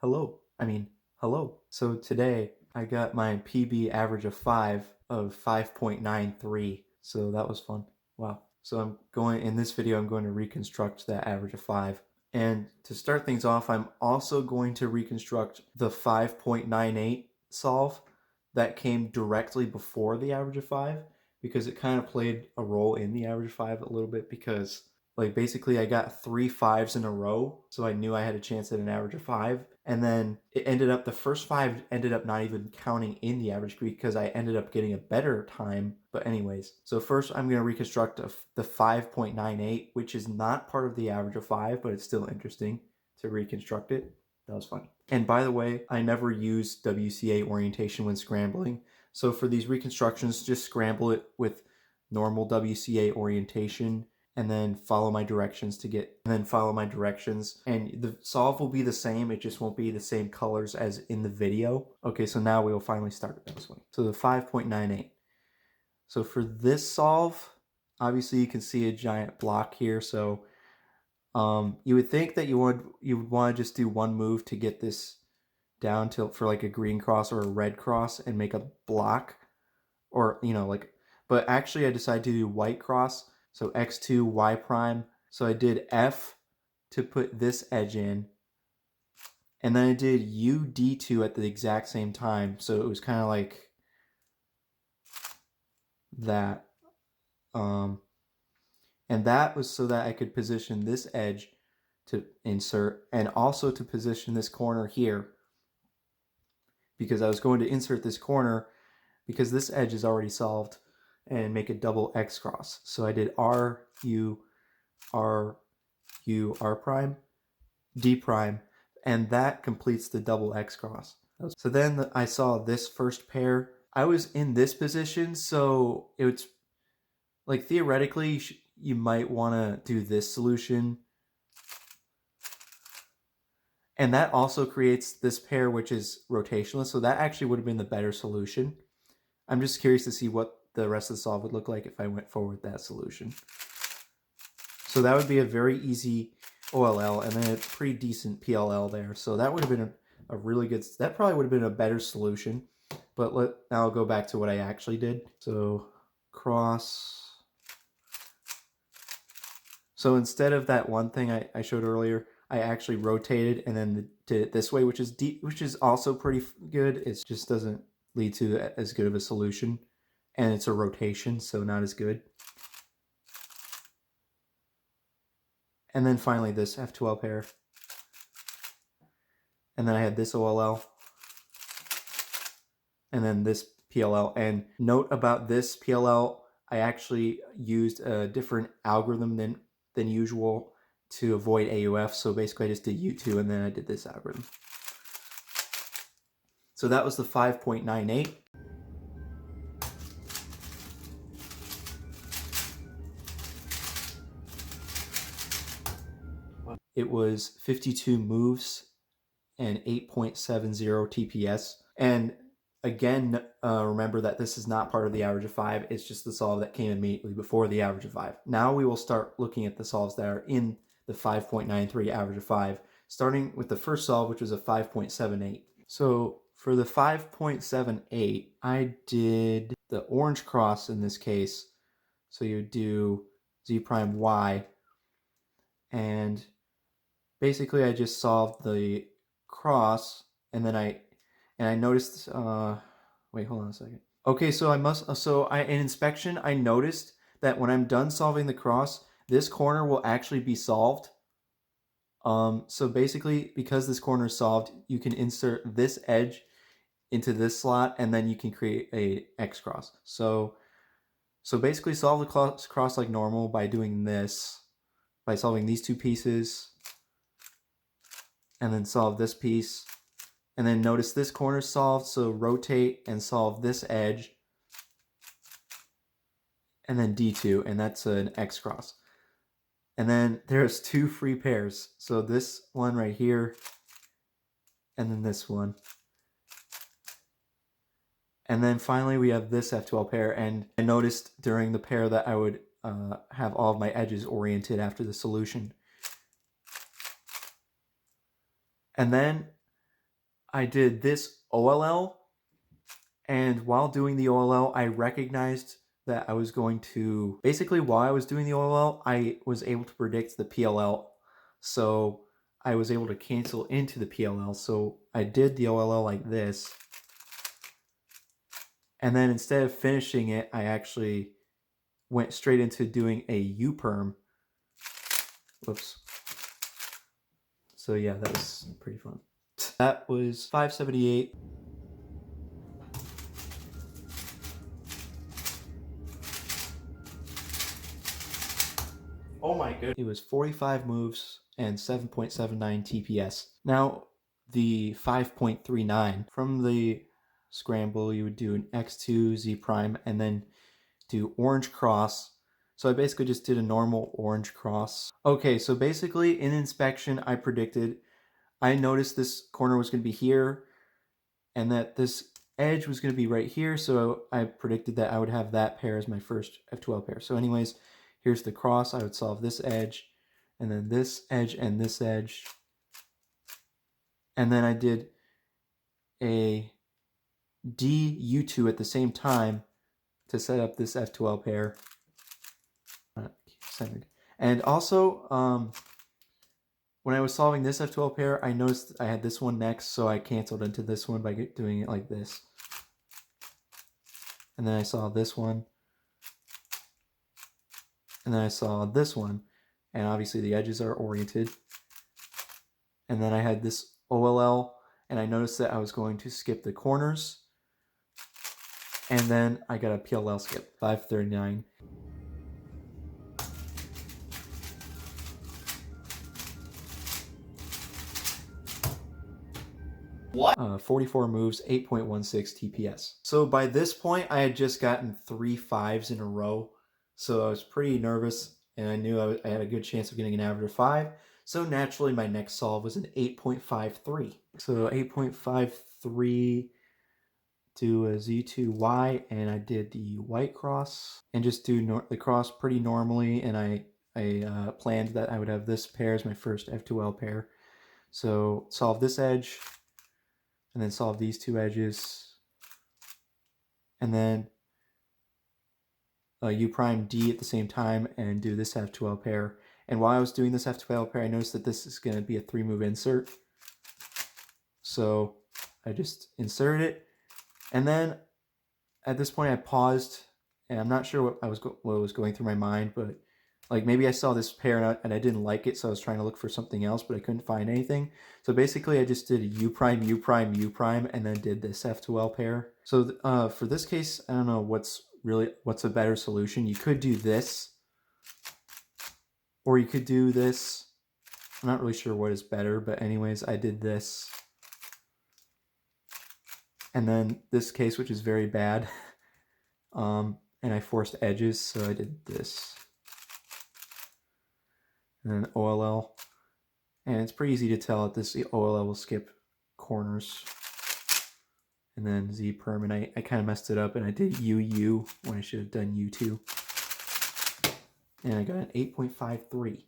hello. So today I got my PB average of 5.93. So that was fun. Wow. So in this video, I'm going to reconstruct that average of 5. And to start things off, I'm also going to reconstruct the 5.98 solve that came directly before the average of 5, because it kind of played a role in the average of 5 a little bit, because basically I got 3 5s in a row, so I knew I had a chance at an average of 5. And then the first 5 ended up not even counting in the average because I ended up getting a better time. But anyways, so first I'm going to reconstruct the 5.98, which is not part of the average of 5, but it's still interesting to reconstruct it. That was funny. And by the way, I never use WCA orientation when scrambling. So for these reconstructions, just scramble it with normal WCA orientation and then follow my directions and the solve will be the same. It just won't be the same colors as in the video. Okay, so now we will finally start with this one. So the 5.98. So for this solve, obviously you can see a giant block here. So you would think that you would want to just do one move to get this down for like a green cross or a red cross and make a block, or but actually I decided to do white cross. So x2 y prime. So I did F to put this edge in, and then I did U D2 at the exact same time. So it was kind of like that. And that was so that I could position this edge to insert, and also to position this corner here, because I was going to insert this corner because this edge is already solved, and make a double X cross. So I did R, U, R, U, R prime, D prime, and that completes the double X cross. So then I saw this first pair. I was in this position, so it's like theoretically you might want to do this solution. And that also creates this pair, which is rotationless. So that actually would have been the better solution. I'm just curious to see what the rest of the solve would look like if I went forward with that solution. So that would be a very easy OLL and then a pretty decent PLL there. So that would have been a really good, that probably would have been a better solution. But now I'll go back to what I actually did. So cross. So instead of that one thing I showed earlier, I actually rotated and then did it this way, which is also pretty good. It just doesn't lead to as good of a solution, and it's a rotation, so not as good. And then finally this F2L pair, and then I had this OLL, and then this PLL. And note about this PLL, I actually used a different algorithm than usual to avoid AUF. So basically I just did U2 and then I did this algorithm. So that was the 5.98. It was 52 moves and 8.70 TPS. And again, remember that this is not part of the average of 5. It's just the solve that came immediately before the average of 5. Now we will start looking at the solves that are in the 5.93 average of 5, starting with the first solve, which was a 5.78. So for the 5.78, I did the orange cross in this case. So you do Z prime Y, and basically I just solved the cross, and then I noticed, wait, hold on a second. Okay, so in inspection, I noticed that when I'm done solving the cross, this corner will actually be solved. So basically, because this corner is solved, you can insert this edge into this slot, and then you can create a X cross. So basically solve the cross like normal by doing this, by solving these two pieces, and then solve this piece. And then notice this corner is solved, so rotate and solve this edge, and then D2, and that's an X cross. And then there's two free pairs. So this one right here, and then this one. And then finally we have this F12 pair, and I noticed during the pair that I would have all of my edges oriented after the solution. And then I did this OLL, and while doing the OLL, I recognized that I was going to, basically while I was doing the OLL, I was able to predict the PLL. So I was able to cancel into the PLL. So I did the OLL like this. And then instead of finishing it, I actually went straight into doing a U-perm. Whoops. So yeah, that was pretty fun. That was 578. Oh my goodness. It was 45 moves and 7.79 TPS. Now, the 5.39, from the scramble, you would do an X2, Z prime, and then do orange cross. So I basically just did a normal orange cross. Okay, so basically in inspection, I noticed this corner was going to be here and that this edge was going to be right here. So I predicted that I would have that pair as my first F12 pair. So anyways, here's the cross. I would solve this edge and then this edge and this edge. And then I did a D U2 at the same time to set up this F12 pair. Centered. And also, when I was solving this F12 pair, I noticed I had this one next, so I canceled into this one by doing it like this. And then I saw this one. And then I saw this one. And obviously the edges are oriented. And then I had this OLL, and I noticed that I was going to skip the corners. And then I got a PLL skip, 539. What? 44 moves, 8.16 TPS. So by this point, I had just gotten 3 5s in a row. So I was pretty nervous, and I knew I had a good chance of getting an average of 5. So naturally, my next solve was an 8.53. So 8.53, do a Z2Y, and I did the white cross, and just do the cross pretty normally, and I planned that I would have this pair as my first F2L pair. So solve this edge, and then solve these two edges, and then U prime D at the same time and do this F12 pair. And while I was doing this F12 pair, I noticed that this is going to be a 3-move insert. So I just inserted it. And then at this point I paused, and I'm not sure what was going through my mind, but like maybe I saw this pair and I didn't like it, so I was trying to look for something else, but I couldn't find anything. So basically I just did a U prime, U prime, U prime, and then did this F2L pair. So for this case, I don't know what's a better solution. You could do this, or you could do this. I'm not really sure what is better, but anyways, I did this. And then this case, which is very bad, and I forced edges, so I did this. And then OLL. And it's pretty easy to tell that this OLL will skip corners. And then Z perm, and I kind of messed it up, and I did UU when I should have done U2. And I got an 8.53.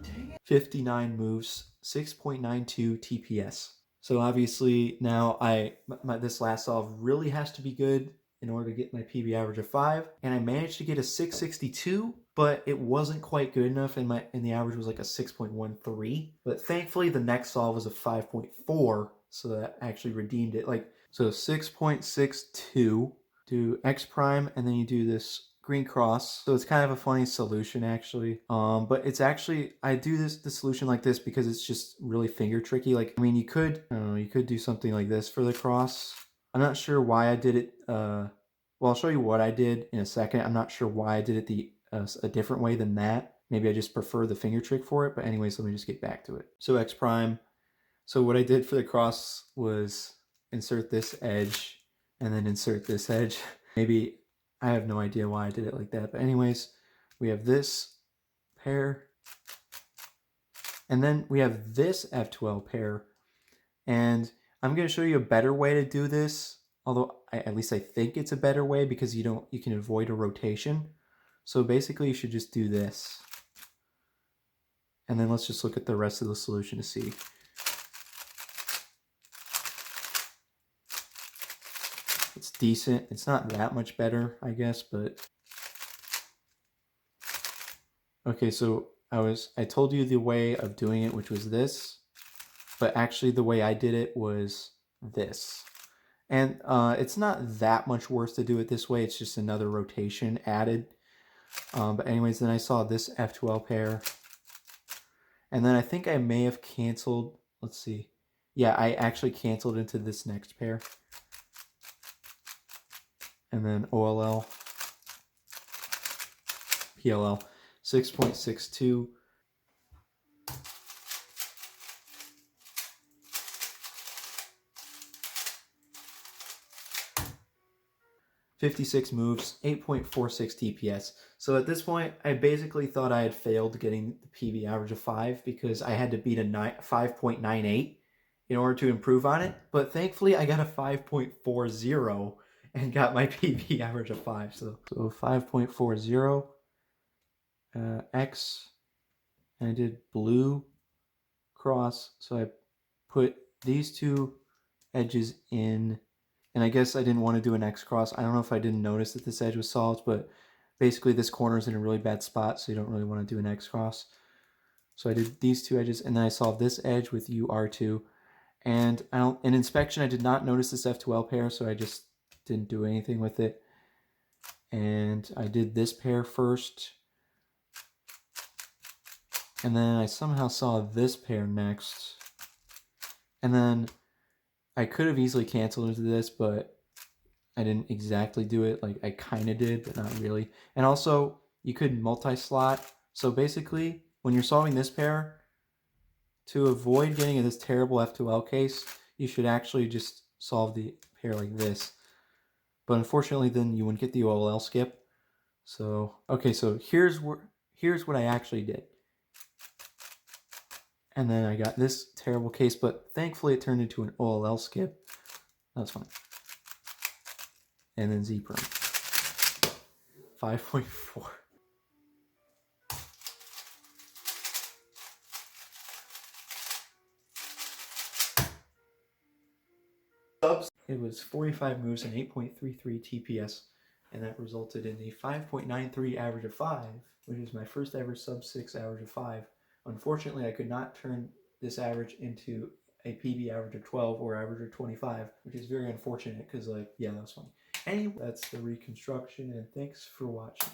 Dang it. 59 moves, 6.92 TPS. So obviously now this last solve really has to be good in order to get my PB average of 5, and I managed to get a 662, but it wasn't quite good enough, and the average was like a 6.13. But thankfully the next solve was a 5.4, so that actually redeemed it. So 6.62, do X prime, and then you do this green cross. So it's kind of a funny solution actually. But it's actually, I do the solution like this because it's just really finger tricky. Like, I mean, you could do something like this for the cross. I'm not sure why I did it. Well, I'll show you what I did in a second. I'm not sure why I did it a different way than that. Maybe I just prefer the finger trick for it. But anyways, let me just get back to it. So X prime. So what I did for the cross was insert this edge and then insert this edge. Maybe, I have no idea why I did it like that. But anyways, we have this pair. And then we have this F12 pair. And I'm going to show you a better way to do this. although at least I think it's a better way because you can avoid a rotation. So basically you should just do this. And then let's just look at the rest of the solution to see. It's decent. It's not that much better, I guess, but okay, so I told you the way of doing it, which was this, but actually the way I did it was this. And it's not that much worse to do it this way. It's just another rotation added. But anyways, then I saw this F2L pair. And then I think I may have canceled. Let's see. Yeah, I actually canceled into this next pair. And then OLL, PLL, 6.62. 56 moves, 8.46 TPS. So at this point, I basically thought I had failed getting the PB average of 5 because I had to beat a 5.98 in order to improve on it. But thankfully, I got a 5.40 and got my PB average of 5. So 5.40 X, and I did blue cross. So I put these two edges in. And I guess I didn't want to do an X cross. I don't know if I didn't notice that this edge was solved, but basically this corner is in a really bad spot, so you don't really want to do an X cross. So I did these two edges, and then I solved this edge with UR2. And in inspection, I did not notice this F2L pair, so I just didn't do anything with it. And I did this pair first. And then I somehow saw this pair next. And then I could have easily canceled into this, but I didn't exactly do it. Like, I kind of did, but not really. And also, you could multi-slot. So basically, when you're solving this pair, to avoid getting this terrible F2L case, you should actually just solve the pair like this. But unfortunately, then you wouldn't get the OLL skip. So, okay, so here's what I actually did. And then I got this terrible case, but thankfully it turned into an OLL skip. That's fine. And then Z prime. 5.4. Subs. It was 45 moves and 8.33 TPS, and that resulted in a 5.93 average of 5, which is my first ever sub 6 average of 5. Unfortunately, I could not turn this average into a PB average of 12 or average of 25, which is very unfortunate because, like, yeah, that was funny. Anyway, that's the reconstruction, and thanks for watching.